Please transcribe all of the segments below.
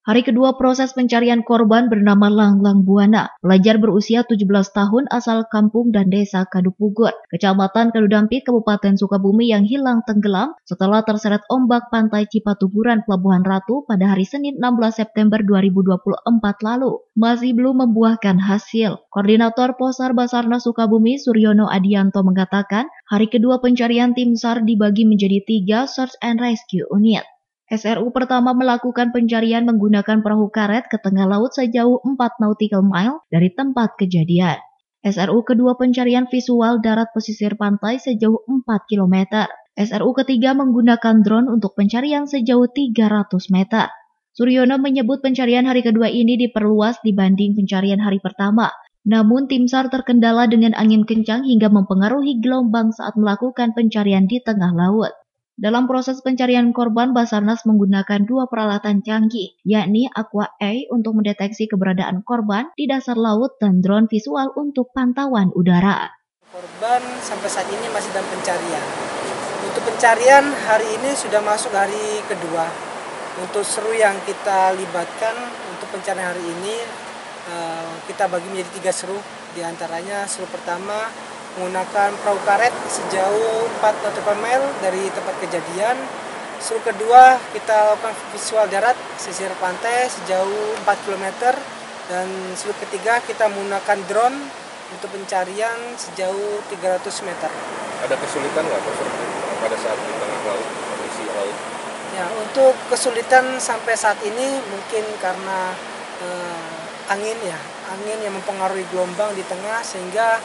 Hari kedua proses pencarian korban bernama Langlang Buana, pelajar berusia 17 tahun asal kampung dan desa Kadupugur, Kecamatan Kadudampi, Kabupaten Sukabumi yang hilang tenggelam setelah terseret ombak pantai Cipatuburan, Pelabuhan Ratu pada hari Senin 16 September 2024 lalu. Masih belum membuahkan hasil. Koordinator Posar Basarnas Sukabumi, Suryono Adianto mengatakan, hari kedua pencarian tim SAR dibagi menjadi 3 Search and Rescue Unit. SRU pertama melakukan pencarian menggunakan perahu karet ke tengah laut sejauh 4 nautical mile dari tempat kejadian. SRU kedua pencarian visual darat pesisir pantai sejauh 4 km. SRU ketiga menggunakan drone untuk pencarian sejauh 300 meter. Suryono menyebut pencarian hari kedua ini diperluas dibanding pencarian hari pertama. Namun tim SAR terkendala dengan angin kencang hingga mempengaruhi gelombang saat melakukan pencarian di tengah laut. Dalam proses pencarian korban, Basarnas menggunakan 2 peralatan canggih, yakni Aqua A untuk mendeteksi keberadaan korban di dasar laut dan drone visual untuk pantauan udara. Korban sampai saat ini masih dalam pencarian. Untuk pencarian hari ini sudah masuk hari kedua. Untuk seru yang kita libatkan untuk pencarian hari ini, kita bagi menjadi 3 seru. Di antaranya seru pertama menggunakan perahu karet sejauh 4 nautical mile dari tempat kejadian. Seru kedua kita lakukan visual darat sisir pantai sejauh 4 km. Dan seru ketiga kita menggunakan drone untuk pencarian sejauh 300 meter. Ada kesulitan nggak pada saat di tengah laut, kondisi laut? Ya, untuk kesulitan sampai saat ini mungkin karena angin yang mempengaruhi gelombang di tengah sehingga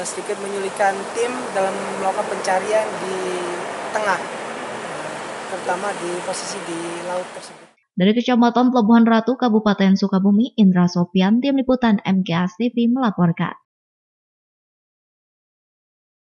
sedikit menyulitkan tim dalam melakukan pencarian di tengah, terutama di posisi di laut tersebut. Dari Kecamatan Pelabuhan Ratu, Kabupaten Sukabumi, Indra Sopian, Tim Liputan MKAS TV melaporkan.